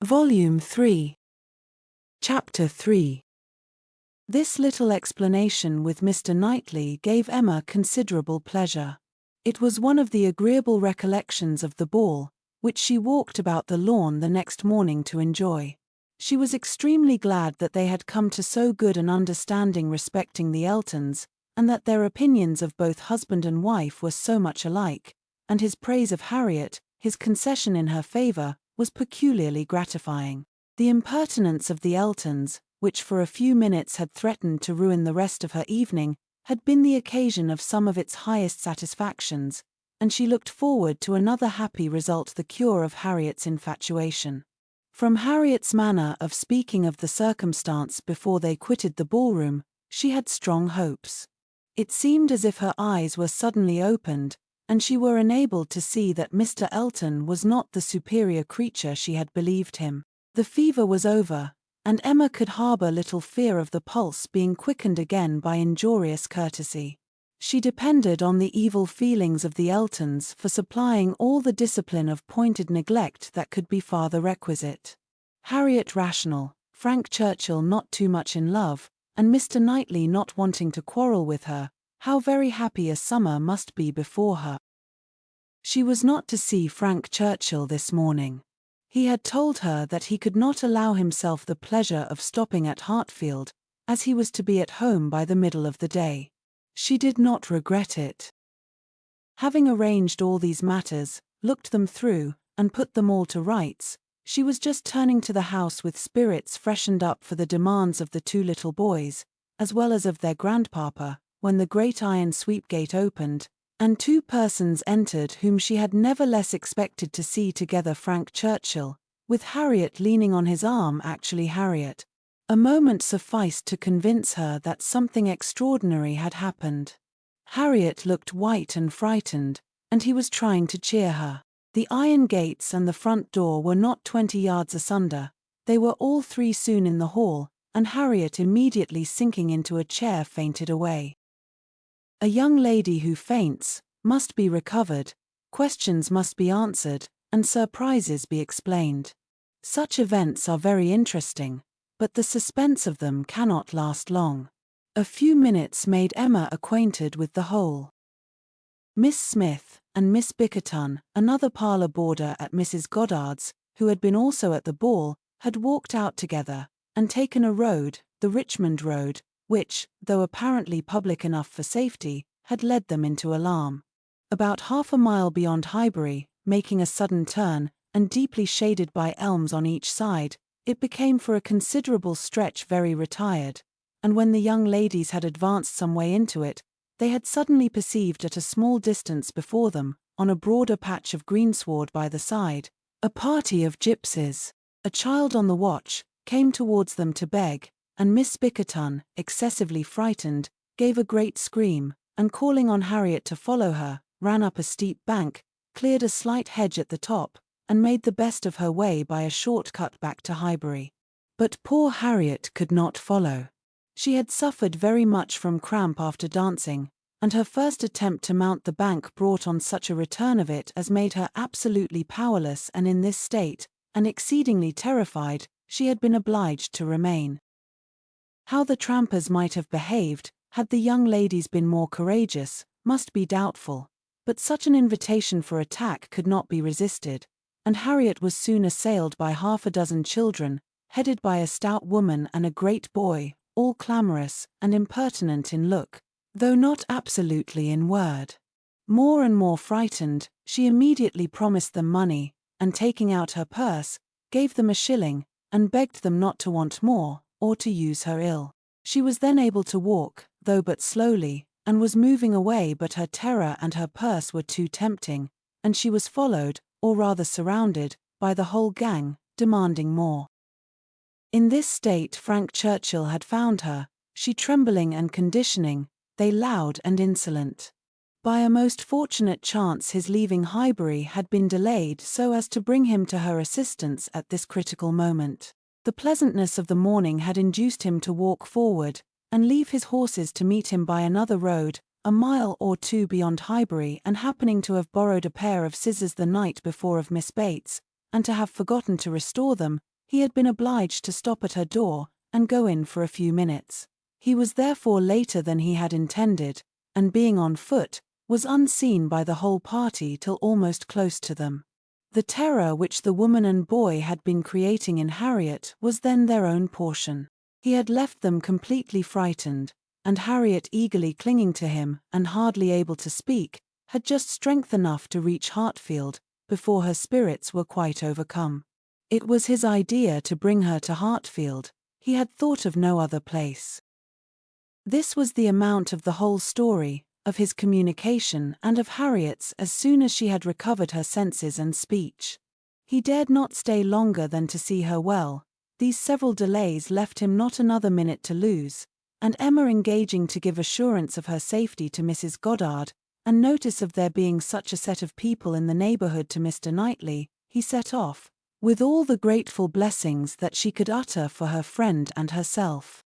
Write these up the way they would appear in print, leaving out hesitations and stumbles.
Volume 3. Chapter 3. This little explanation with Mr. Knightley gave Emma considerable pleasure. It was one of the agreeable recollections of the ball, which she walked about the lawn the next morning to enjoy. She was extremely glad that they had come to so good an understanding respecting the Eltons, and that their opinions of both husband and wife were so much alike, and his praise of Harriet, his concession in her favour, was peculiarly gratifying. The impertinence of the Eltons, which for a few minutes had threatened to ruin the rest of her evening, had been the occasion of some of its highest satisfactions, and she looked forward to another happy result, the cure of Harriet's infatuation. From Harriet's manner of speaking of the circumstance before they quitted the ballroom, she had strong hopes. It seemed as if her eyes were suddenly opened, and she were enabled to see that Mr. Elton was not the superior creature she had believed him. The fever was over, and Emma could harbour little fear of the pulse being quickened again by injurious courtesy. She depended on the evil feelings of the Eltons for supplying all the discipline of pointed neglect that could be farther requisite. Harriet rational, Frank Churchill not too much in love, and Mr. Knightley not wanting to quarrel with her, how very happy a summer must be before her. She was not to see Frank Churchill this morning. He had told her that he could not allow himself the pleasure of stopping at Hartfield, as he was to be at home by the middle of the day. She did not regret it. Having arranged all these matters, looked them through, and put them all to rights, she was just turning to the house with spirits freshened up for the demands of the two little boys, as well as of their grandpapa, when the great iron sweep-gate opened, and two persons entered whom she had never less expected to see together. Frank Churchill, with Harriet leaning on his arm, actually Harriet. A moment sufficed to convince her that something extraordinary had happened. Harriet looked white and frightened, and he was trying to cheer her. The iron gates and the front door were not 20 yards asunder. They were all three soon in the hall, and Harriet, immediately sinking into a chair, fainted away. A young lady who faints must be recovered, questions must be answered, and surprises be explained. Such events are very interesting, but the suspense of them cannot last long. A few minutes made Emma acquainted with the whole. Miss Smith and Miss Bickerton, another parlour boarder at Mrs. Goddard's, who had been also at the ball, had walked out together, and taken a road, the Richmond Road, which, though apparently public enough for safety, had led them into alarm. About half a mile beyond Highbury, making a sudden turn, and deeply shaded by elms on each side, it became for a considerable stretch very retired, and when the young ladies had advanced some way into it, they had suddenly perceived at a small distance before them, on a broader patch of greensward by the side, a party of gypsies. A child on the watch came towards them to beg, and Miss Bickerton, excessively frightened, gave a great scream, and calling on Harriet to follow her, ran up a steep bank, cleared a slight hedge at the top, and made the best of her way by a short cut back to Highbury. But poor Harriet could not follow. She had suffered very much from cramp after dancing, and her first attempt to mount the bank brought on such a return of it as made her absolutely powerless, and in this state, and exceedingly terrified, she had been obliged to remain. How the trampers might have behaved, had the young ladies been more courageous, must be doubtful, but such an invitation for attack could not be resisted, and Harriet was soon assailed by half a dozen children, headed by a stout woman and a great boy, all clamorous and impertinent in look, though not absolutely in word. More and more frightened, she immediately promised them money, and taking out her purse, gave them a shilling, and begged them not to want more, or to use her ill. She was then able to walk, though but slowly, and was moving away, but her terror and her purse were too tempting, and she was followed, or rather surrounded, by the whole gang, demanding more. In this state Frank Churchill had found her, she trembling and conditioning, they loud and insolent. By a most fortunate chance his leaving Highbury had been delayed so as to bring him to her assistance at this critical moment. The pleasantness of the morning had induced him to walk forward, and leave his horses to meet him by another road, a mile or two beyond Highbury, and happening to have borrowed a pair of scissors the night before of Miss Bates, and to have forgotten to restore them, He had been obliged to stop at her door and go in for a few minutes. He was therefore later than he had intended, and being on foot, was unseen by the whole party till almost close to them. The terror which the woman and boy had been creating in Harriet was then their own portion. He had left them completely frightened, and Harriet, eagerly clinging to him and hardly able to speak, had just strength enough to reach Hartfield before her spirits were quite overcome. It was his idea to bring her to Hartfield. He had thought of no other place. This was the amount of the whole story, of his communication and of Harriet's as soon as she had recovered her senses and speech. He dared not stay longer than to see her well. These several delays left him not another minute to lose, and Emma engaging to give assurance of her safety to Mrs. Goddard, and notice of there being such a set of people in the neighbourhood to Mr. Knightley, he set off, with all the grateful blessings that she could utter for her friend and herself.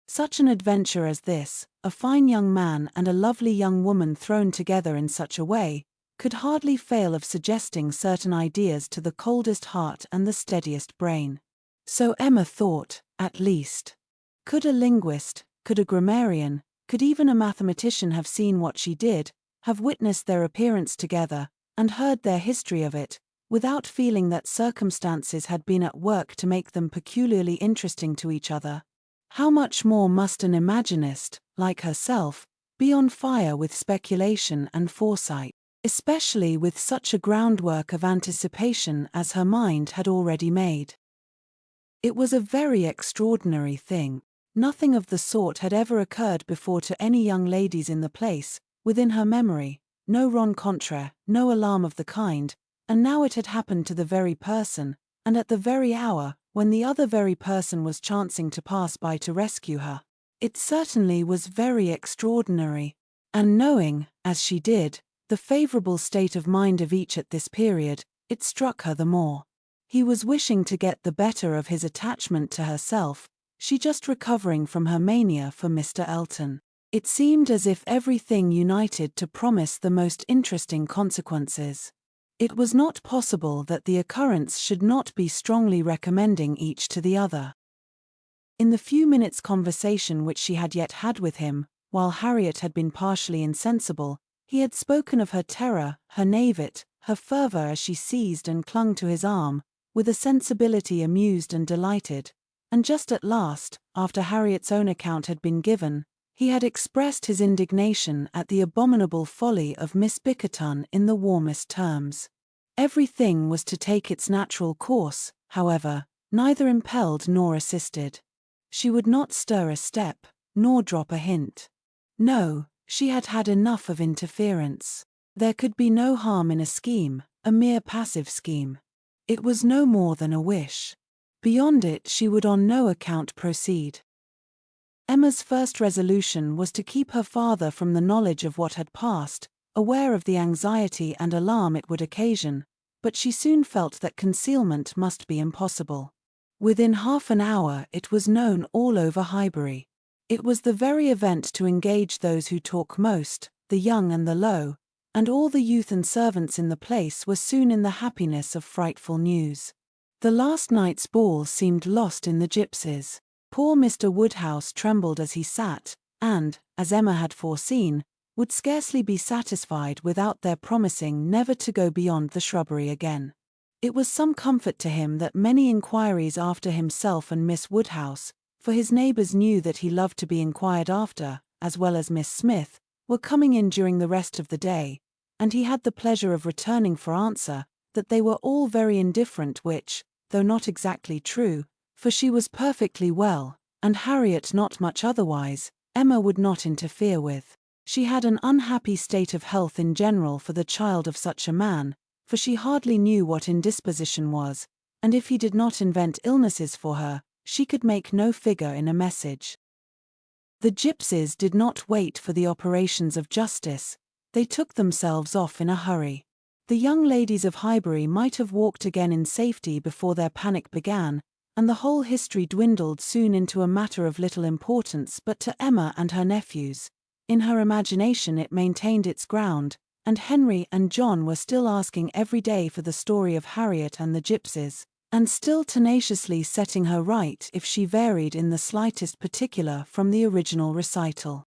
Such an adventure as this, a fine young man and a lovely young woman thrown together in such a way, could hardly fail of suggesting certain ideas to the coldest heart and the steadiest brain. So Emma thought, at least. Could a linguist, could a grammarian, could even a mathematician have seen what she did, have witnessed their appearance together, and heard their history of it, without feeling that circumstances had been at work to make them peculiarly interesting to each other, how much more must an imaginist, like herself, be on fire with speculation and foresight, especially with such a groundwork of anticipation as her mind had already made. It was a very extraordinary thing. Nothing of the sort had ever occurred before to any young ladies in the place, within her memory, no rencontre, no alarm of the kind, and now it had happened to the very person, and at the very hour, when the other very person was chancing to pass by to rescue her. It certainly was very extraordinary, and knowing, as she did, the favourable state of mind of each at this period, it struck her the more. He was wishing to get the better of his attachment to herself, she just recovering from her mania for Mr. Elton. It seemed as if everything united to promise the most interesting consequences. It was not possible that the occurrence should not be strongly recommending each to the other. In the few minutes' conversation which she had yet had with him, while Harriet had been partially insensible, he had spoken of her terror, her naivete, her fervour as she seized and clung to his arm, with a sensibility amused and delighted, and just at last, after Harriet's own account had been given, he had expressed his indignation at the abominable folly of Miss Bickerton in the warmest terms. Everything was to take its natural course, however, neither impelled nor assisted. She would not stir a step, nor drop a hint. No, she had had enough of interference. There could be no harm in a scheme, a mere passive scheme. It was no more than a wish. Beyond it she would on no account proceed. Emma's first resolution was to keep her father from the knowledge of what had passed, aware of the anxiety and alarm it would occasion, but she soon felt that concealment must be impossible. Within half an hour it was known all over Highbury. It was the very event to engage those who talk most, the young and the low, and all the youth and servants in the place were soon in the happiness of frightful news. The last night's ball seemed lost in the gypsies. Poor Mr. Woodhouse trembled as he sat, and, as Emma had foreseen, would scarcely be satisfied without their promising never to go beyond the shrubbery again. It was some comfort to him that many inquiries after himself and Miss Woodhouse, for his neighbours knew that he loved to be inquired after, as well as Miss Smith, were coming in during the rest of the day, and he had the pleasure of returning for answer that they were all very indifferent, which, though not exactly true, for she was perfectly well, and Harriet not much otherwise, Emma would not interfere with. She had an unhappy state of health in general for the child of such a man, for she hardly knew what indisposition was, and if he did not invent illnesses for her, she could make no figure in a message. The gypsies did not wait for the operations of justice, they took themselves off in a hurry. The young ladies of Highbury might have walked again in safety before their panic began, and the whole history dwindled soon into a matter of little importance but to Emma and her nephews. In her imagination it maintained its ground, and Henry and John were still asking every day for the story of Harriet and the gypsies, and still tenaciously setting her right if she varied in the slightest particular from the original recital.